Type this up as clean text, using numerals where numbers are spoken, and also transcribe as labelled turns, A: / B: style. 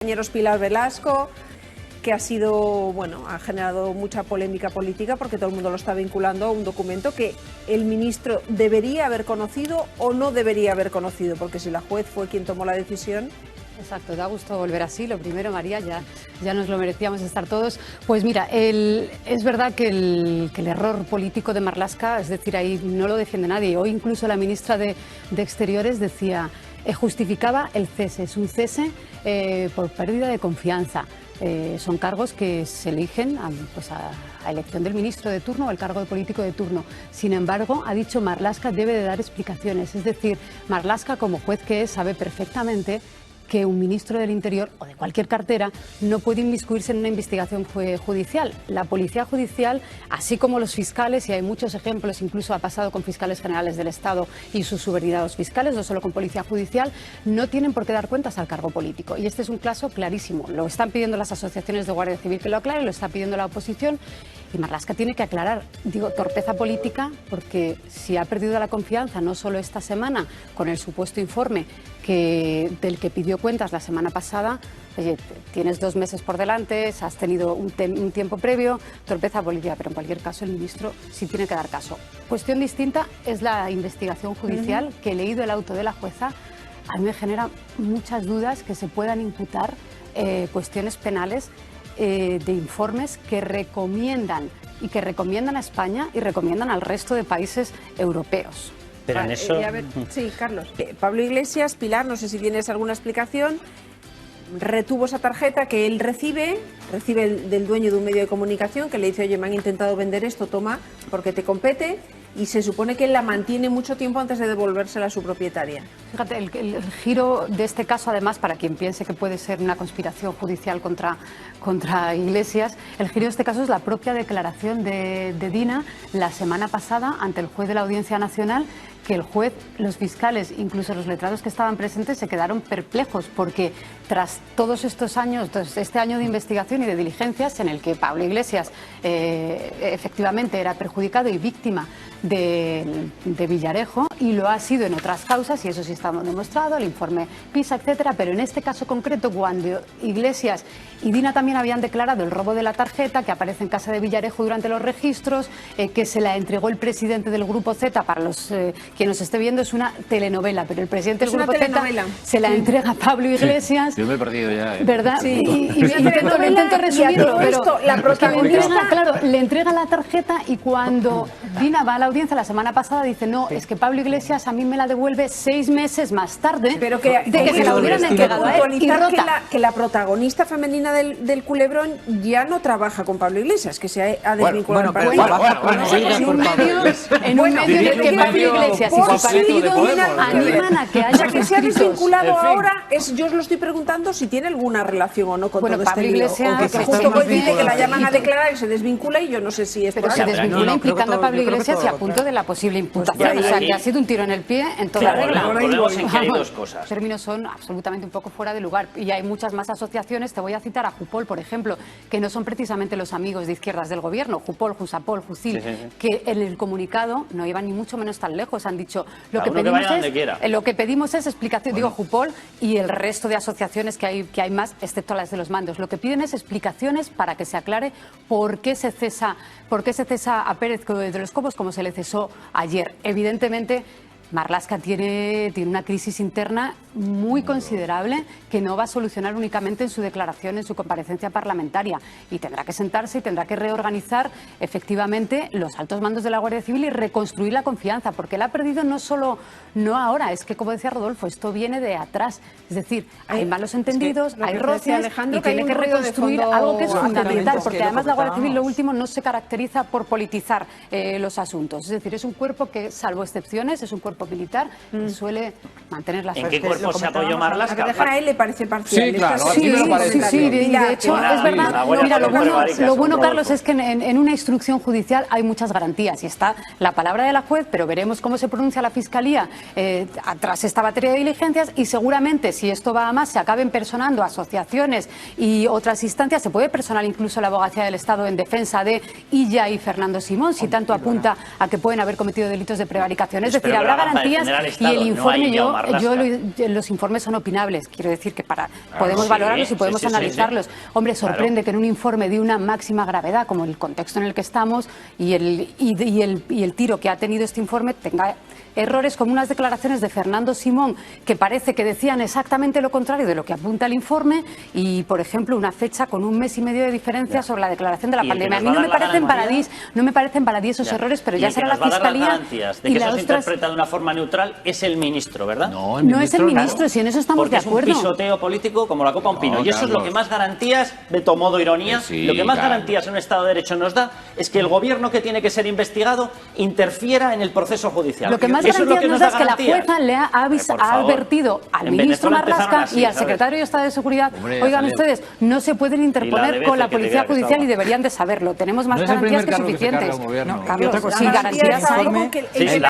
A: Compañeros Pilar Velasco, que ha sido, bueno, ha generado mucha polémica política porque todo el mundo lo está vinculando a un documento que el ministro debería haber conocido o no debería haber conocido, porque si la juez fue quien tomó la decisión.
B: Exacto, da gusto volver así. Lo primero, María, ya nos lo merecíamos estar todos. Pues mira, es verdad que el error político de Marlaska, es decir, ahí no lo defiende nadie. Hoy incluso la ministra de Exteriores decía, justificaba el cese, es un cese por pérdida de confianza. Son cargos que se eligen a elección del ministro de turno o el cargo de político de turno. Sin embargo, ha dicho Marlaska debe de dar explicaciones. Es decir, Marlaska, como juez que es, sabe perfectamente que un ministro del Interior o de cualquier cartera no puede inmiscuirse en una investigación judicial. La policía judicial, así como los fiscales, y hay muchos ejemplos, incluso ha pasado con fiscales generales del Estado y sus subordinados fiscales, no solo con policía judicial, no tienen por qué dar cuentas al cargo político. Y este es un caso clarísimo. Lo están pidiendo las asociaciones de Guardia Civil que lo aclaren, lo está pidiendo la oposición. Y Marlaska tiene que aclarar, digo, torpeza política, porque si ha perdido la confianza, no solo esta semana, con el supuesto informe del que pidió cuentas la semana pasada, oye, tienes 2 meses por delante, has tenido un tiempo previo, torpeza política, pero en cualquier caso el ministro sí tiene que dar caso. Cuestión distinta es la investigación judicial, que he leído el auto de la jueza, a mí me genera muchas dudas que se puedan imputar cuestiones penales de informes que recomiendan a España y recomiendan al resto de países europeos.
C: Pero en eso...
A: Sí, Carlos. Pablo Iglesias, Pilar, no sé si tienes alguna explicación. Retuvo esa tarjeta que él recibe del dueño de un medio de comunicación que le dice, oye, me han intentado vender esto, toma, porque te compete, y se supone que él la mantiene mucho tiempo antes de devolvérsela a su propietaria.
B: Fíjate, el giro de este caso, además, para quien piense que puede ser una conspiración judicial contra Iglesias, el giro de este caso es la propia declaración de Dina la semana pasada ante el juez de la Audiencia Nacional, que el juez, los fiscales, incluso los letrados que estaban presentes se quedaron perplejos porque tras todos estos años, este año de investigación y de diligencias en el que Pablo Iglesias efectivamente era perjudicado y víctima de Villarejo, y lo ha sido en otras causas, y eso sí está demostrado, el informe PISA, etcétera, pero en este caso concreto, cuando Iglesias y Dina también habían declarado el robo de la tarjeta que aparece en casa de Villarejo durante los registros, que se la entregó el presidente del Grupo Z, para los quien nos esté viendo es una telenovela, pero el presidente del Grupo Z se la entrega a Pablo Iglesias.
D: Sí, yo me he perdido ya.
B: ¿Verdad?
A: Sí.
B: Y intento resumirlo, pero
A: la protagonista...
B: Claro, le entrega la tarjeta y cuando Dina va a la audiencia la semana pasada dice, no, es que Pablo Iglesias a mí me la devuelve 6 meses más tarde,
A: pero
B: de que se la hubieran entregado a él, y rota.
A: Que la protagonista femenina del Culebrón ya no trabaja con Pablo Iglesias, que se ha desvinculado
B: en un medio en el que Pablo Iglesias y su partido animan a que haya
A: que se ha desvinculado ahora. Yo os lo estoy preguntando si tiene alguna relación o no con todo este lío.
B: Iglesias,
A: que justo hoy dice que la llaman a declarar y se desvincula, y yo no sé si es
B: pero se desvincula implicando a Pablo Iglesias y a punto de la posible imputación. O sea, que ha sido un tiro en el pie en toda regla.
C: Volvemos en que hay dos cosas.
B: Los términos son absolutamente un poco fuera de lugar. Y hay muchas más asociaciones. Te voy a citar a Jupol, por ejemplo, que no son precisamente los amigos de izquierdas del gobierno. Jupol, Jusapol, Jucil, que en el comunicado no iban ni mucho menos tan lejos. Han dicho, lo que pedimos es explicación. Digo Jupol y el resto de asociaciones que hay más, excepto las de los mandos. Lo que piden es explicaciones para que se aclare por qué se cesa a Pérez de los Cobos como se le cesó ayer. Evidentemente, Marlaska tiene una crisis interna muy considerable que no va a solucionar únicamente en su declaración, en su comparecencia parlamentaria, y tendrá que sentarse y tendrá que reorganizar efectivamente los altos mandos de la Guardia Civil y reconstruir la confianza, porque él ha perdido no ahora, es que, como decía Rodolfo, esto viene de atrás, es decir, hay malos entendidos, hay roces, y tiene que reconstruir algo que es fundamental, porque además la Guardia Civil, lo último, no se caracteriza por politizar los asuntos, es decir, es un cuerpo que, salvo excepciones, es un cuerpo militar que suele mantener las
C: ¿En qué cuerpo se apoyó Marlaska?
A: A él le parece parcial.
D: Sí, claro.
B: Sí, de hecho, es verdad. Mira, lo bueno, Carlos, es que en una instrucción judicial hay muchas garantías y está la palabra de la juez, pero veremos cómo se pronuncia la Fiscalía tras esta batería de diligencias, y seguramente, si esto va a más, se acaben personando asociaciones y otras instancias. Se puede personar incluso la Abogacía del Estado en defensa de Illa y Fernando Simón, si tanto apunta a que pueden haber cometido delitos de prevaricación. Es decir, habrá garantías
C: para el
B: y
C: Estado,
B: el
C: no
B: informe,
C: hay Ñao Marlaska.
B: los informes son opinables, quiero decir que podemos
C: sí,
B: valorarlos y podemos
C: sí, sí,
B: analizarlos.
C: sí.
B: Hombre, sorprende que en un informe de una máxima gravedad, como el contexto en el que estamos y el tiro que ha tenido este informe, tenga errores como unas declaraciones de Fernando Simón que parece que decían exactamente lo contrario de lo que apunta el informe y, por ejemplo, una fecha con 1 mes y medio de diferencia sobre la declaración de la pandemia. A mí no me parecen baladí esos errores, pero ya será la Fiscalía.
C: De que eso se interpreta de una forma neutral es el ministro, ¿verdad?
B: No es el ministro, si en eso estamos de acuerdo.
C: Es un pisoteo político como la copa a un pino. Y eso es lo que más garantías, de todo modo ironía, lo que más garantías en un Estado de Derecho nos da es que el gobierno que tiene que ser investigado interfiera en el proceso judicial.
B: Lo que más garantías nos da es que la jueza le ha advertido al ministro Marlaska y al secretario de Estado de Seguridad, oigan ustedes, no se pueden interponer con la policía judicial y deberían de saberlo. Tenemos más garantías que suficientes.
D: Carlos,
B: sí, garantías hay.